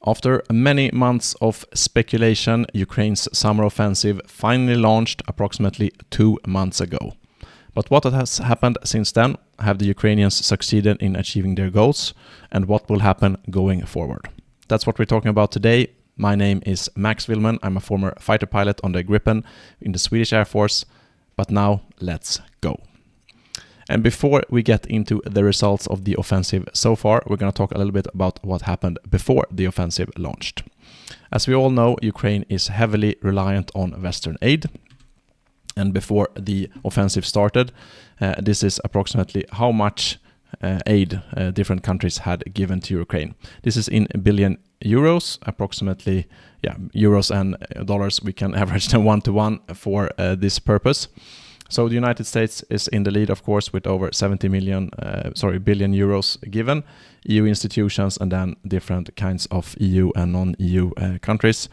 After many months of speculation, Ukraine's summer offensive finally launched approximately 2 months ago. But what has happened since then? Have the Ukrainians succeeded in achieving their goals? And what will happen going forward? That's what we're talking about today. My name is Max Villman. I'm a former fighter pilot on the Gripen in the Swedish Air Force. But now, let's go. And before we get into the results of the offensive so far, we're going to talk a little bit about what happened before the offensive launched. As we all know, Ukraine is heavily reliant on Western aid. And before the offensive started, this is approximately how much aid different countries had given to Ukraine. This is in billion euros, approximately, euros and dollars. We can average them 1-to-1 for this purpose. So the United States is in the lead, of course, with over 70 billion euros given, EU institutions, and then different kinds of EU and non-EU countries.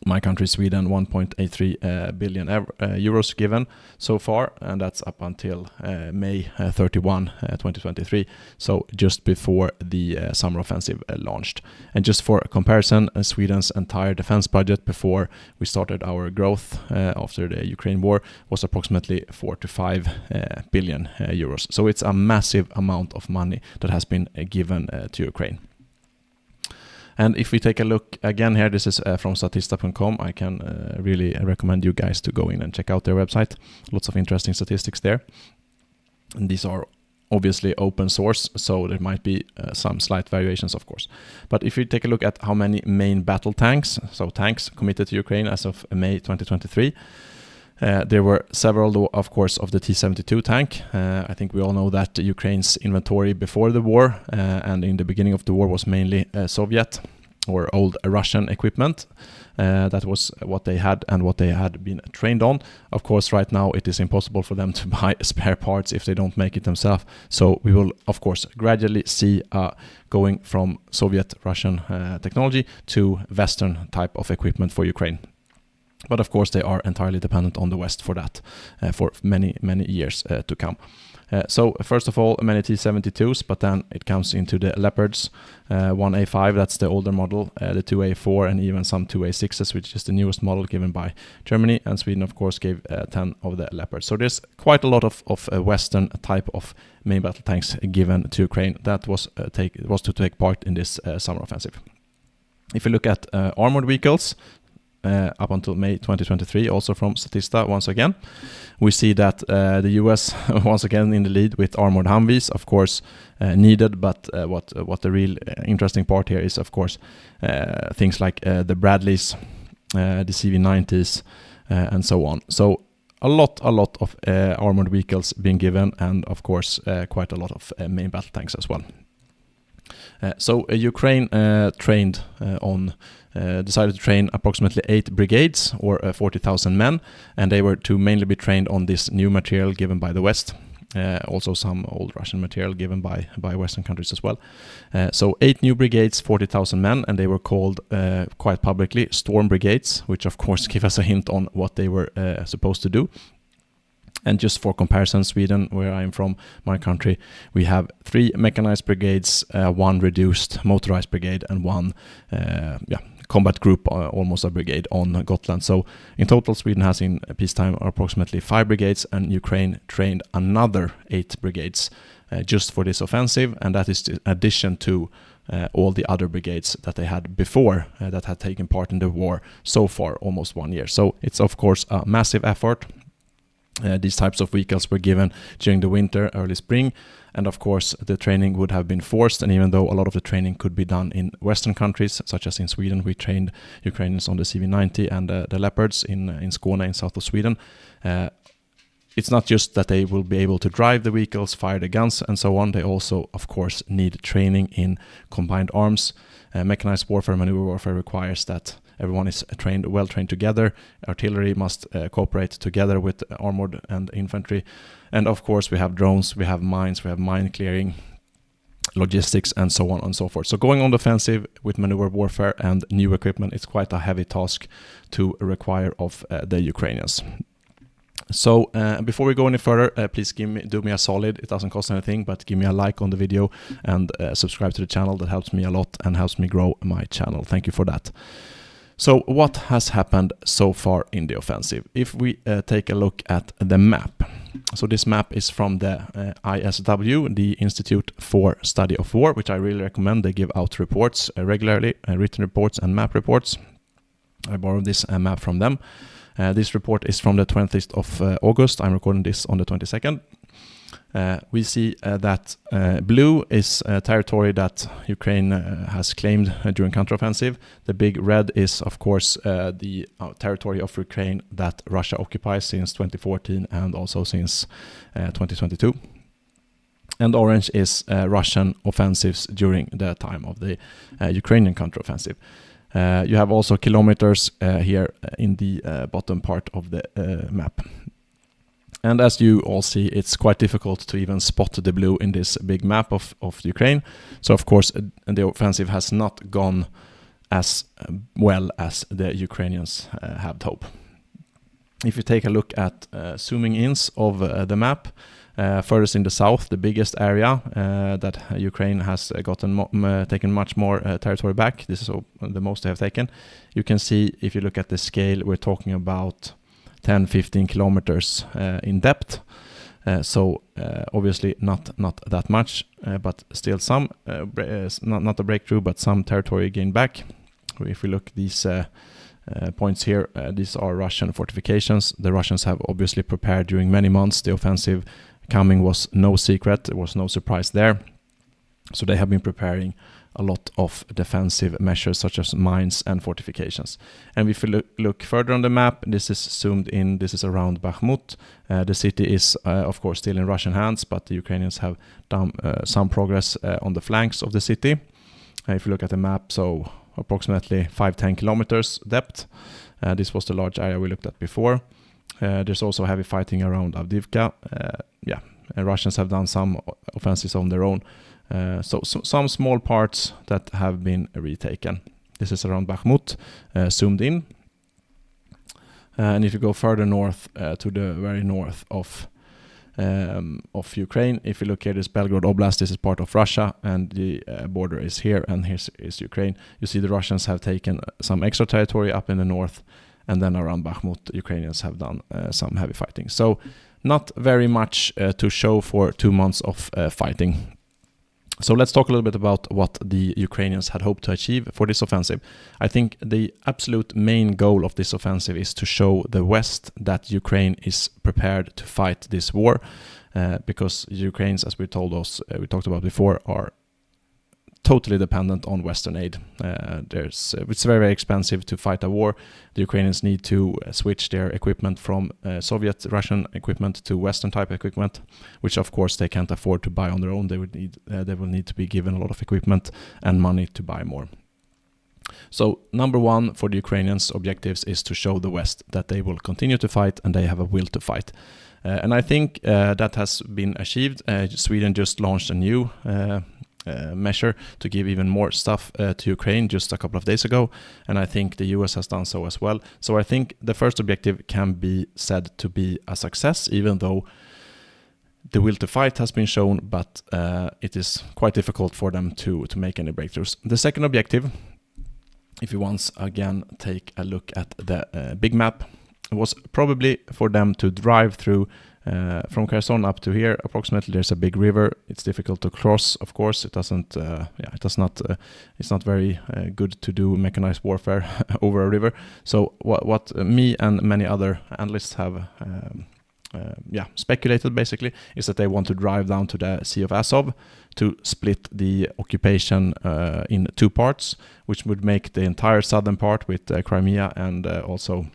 My country, Sweden, 1.83 billion euros given so far, and that's up until May 31, 2023, so just before the summer offensive launched. And just for comparison, Sweden's entire defense budget before we started our growth after the Ukraine war was approximately 4 to 5 billion euros. So it's a massive amount of money that has been given to Ukraine. And if we take a look again here, this is from statista.com. I can really recommend you guys to go in and check out their website. Lots of interesting statistics there. And these are obviously open source, so there might be some slight variations, of course. But if you take a look at how many main battle tanks, so tanks committed to Ukraine as of May 2023, there were several, of course, of the T-72 tank. I think we all know that Ukraine's inventory before the war and in the beginning of the war was mainly Soviet or old Russian equipment. That was what they had and what they had been trained on. Of course, right now it is impossible for them to buy spare parts if they don't make it themselves. So we will, of course, gradually see going from Soviet-Russian technology to Western type of equipment for Ukraine. But of course, they are entirely dependent on the West for that, for many, many years to come. So first of all, many T-72s, but then it comes into the Leopards, 1A5, that's the older model, the 2A4, and even some 2A6s, which is the newest model given by Germany. And Sweden, of course, gave 10 of the Leopards. So there's quite a lot of Western type of main battle tanks given to Ukraine. That was to take part in this summer offensive. If you look at armored vehicles, up until May 2023, also from Statista once again, we see that the US once again in the lead with armored Humvees, of course needed, but what the real interesting part here is, of course, things like the Bradleys, the CV90s, and so on. So a lot of armored vehicles being given, and of course quite a lot of main battle tanks as well. So Ukraine decided to train approximately 8 brigades or 40,000 men, and they were to mainly be trained on this new material given by the West. Also some old Russian material given by Western countries as well. So 8 new brigades, 40,000 men, and they were called quite publicly Storm Brigades, which of course give us a hint on what they were supposed to do. And just for comparison, Sweden, where I'm from, my country, we have 3 mechanized brigades, 1 reduced motorized brigade, and 1 combat group, almost a brigade on Gotland. So in total, Sweden has in peacetime approximately 5 brigades, and Ukraine trained another 8 brigades just for this offensive, and that is in addition to all the other brigades that they had before that had taken part in the war so far, almost 1 year. So it's of course a massive effort. These types of vehicles were given during the winter, early spring, and of course the training would have been forced. And even though a lot of the training could be done in Western countries, such as in Sweden, we trained Ukrainians on the CV90 and the Leopards in Skåne, in south of Sweden. It's not just that they will be able to drive the vehicles, fire the guns, and so on. They also, of course, need training in combined arms. Mechanized warfare, maneuver warfare requires that everyone is well trained together. Artillery must cooperate together with armored and infantry. And of course, we have drones, we have mines, we have mine clearing, logistics, and so on and so forth. So going on the offensive with maneuver warfare and new equipment, it's quite a heavy task to require of the Ukrainians. So before we go any further, please do me a solid. It doesn't cost anything, but give me a like on the video and subscribe to the channel. That helps me a lot and helps me grow my channel. Thank you for that. So what has happened so far in the offensive? If we take a look at the map. So this map is from the ISW, the Institute for Study of War, which I really recommend. They give out reports regularly, written reports and map reports. I borrowed this map from them. This report is from the 20th of August. I'm recording this on the 22nd. We see that blue is territory that Ukraine has claimed during counteroffensive. The big red is, of course, the territory of Ukraine that Russia occupies since 2014 and also since 2022. And orange is Russian offensives during the time of the Ukrainian counteroffensive. You have also kilometers here in the bottom part of the map. And as you all see, it's quite difficult to even spot the blue in this big map of Ukraine. So of course, the offensive has not gone as well as the Ukrainians had hoped. If you take a look at zooming ins of the map, furthest in the south, the biggest area that Ukraine has taken much more territory back. This is the most they have taken. You can see, if you look at the scale, we're talking about 10-15 kilometers in depth. So obviously not that much, but still some, not a breakthrough, but some territory gained back. If we look these points here, these are Russian fortifications. The Russians have obviously prepared during many months. The offensive coming was no secret. There was no surprise there. So they have been preparing a lot of defensive measures such as mines and fortifications. And if you look further on the map, this is zoomed in, this is around Bakhmut. The city is of course still in Russian hands, but the Ukrainians have done some progress on the flanks of the city. If you look at the map, so approximately 5-10 kilometers depth. This was the large area we looked at before. There's also heavy fighting around Avdiivka. Russians have done some offensives on their own. So some small parts that have been retaken. This is around Bakhmut, zoomed in. And if you go further north to the very north of Ukraine, if you look here, this Belgorod Oblast, this is part of Russia, and the border is here, and here is Ukraine. You see the Russians have taken some extra territory up in the north, and then around Bakhmut, the Ukrainians have done some heavy fighting. So not very much to show for 2 months of fighting. So let's talk a little bit about what the Ukrainians had hoped to achieve for this offensive. I think the absolute main goal of this offensive is to show the West that Ukraine is prepared to fight this war, because Ukrainians, as we talked about before, are totally dependent on Western aid. It's very, very expensive to fight a war. The Ukrainians need to switch their equipment from Soviet Russian equipment to Western type equipment, which of course they can't afford to buy on their own. They will need to be given a lot of equipment and money to buy more. So number one for the Ukrainians' objectives is to show the West that they will continue to fight and they have a will to fight. And I think that has been achieved. Sweden just launched a new measure to give even more stuff to Ukraine just a couple of days ago, and I think the US has done so as well. So I think the first objective can be said to be a success, even though the will to fight has been shown, but it is quite difficult for them to make any breakthroughs. The second objective, if you once again take a look at the big map, was probably for them to drive through from Kherson up to here. Approximately, there's a big river. It's difficult to cross, of course. It's not very good to do mechanized warfare over a river. So what me and many other analysts have speculated basically is that they want to drive down to the Sea of Azov to split the occupation in 2 parts, which would make the entire southern part with Crimea and also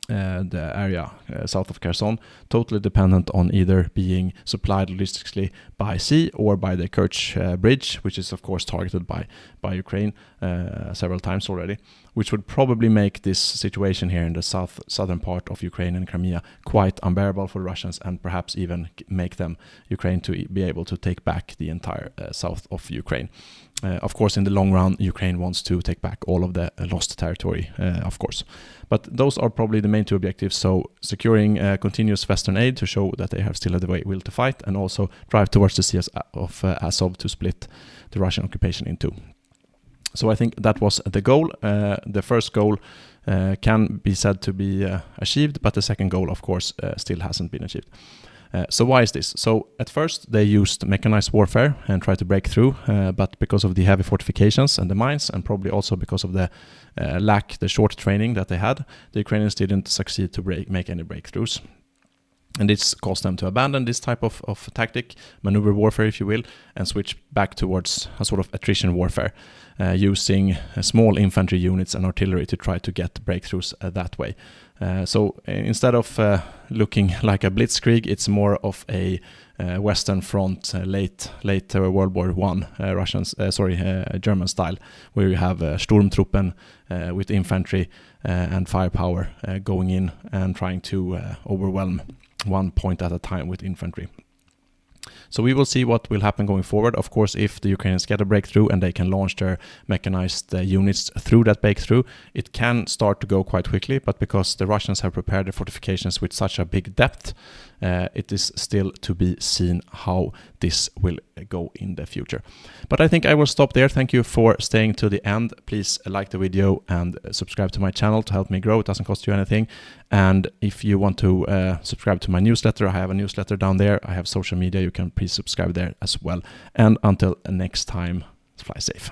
the area south of Kherson totally dependent on either being supplied logistically by sea or by the Kerch bridge, which is of course targeted by Ukraine several times already, which would probably make this situation here in the southern part of Ukraine and Crimea quite unbearable for Russians, and perhaps even make Ukraine to be able to take back the entire south of Ukraine. Of course, in the long run, Ukraine wants to take back all of the lost territory, of course. But those are probably the main two objectives. So securing continuous Western aid to show that they have still the will to fight, and also drive towards the Sea of Azov to split the Russian occupation in two. So I think that was the goal. The first goal can be said to be achieved, but the second goal, of course, still hasn't been achieved. So why is this? So at first they used mechanized warfare and tried to break through, but because of the heavy fortifications and the mines, and probably also because of the the short training that they had, the Ukrainians didn't succeed to make any breakthroughs. And this caused them to abandon this type of tactic, maneuver warfare if you will, and switch back towards a sort of attrition warfare, using small infantry units and artillery to try to get breakthroughs that way. So instead of looking like a blitzkrieg, it's more of a Western Front late World War I German style, where you have Sturmtruppen with infantry and firepower going in and trying to overwhelm one point at a time with infantry. So we will see what will happen going forward. Of course, if the Ukrainians get a breakthrough and they can launch their mechanized units through that breakthrough, it can start to go quite quickly. But because the Russians have prepared the fortifications with such a big depth, it is still to be seen how this will go in the future. But I think I will stop there. Thank you for staying to the end. Please like the video and subscribe to my channel to help me grow. It doesn't cost you anything. And if you want to subscribe to my newsletter, I have a newsletter down there. I have social media. You can please subscribe there as well. And until next time, fly safe.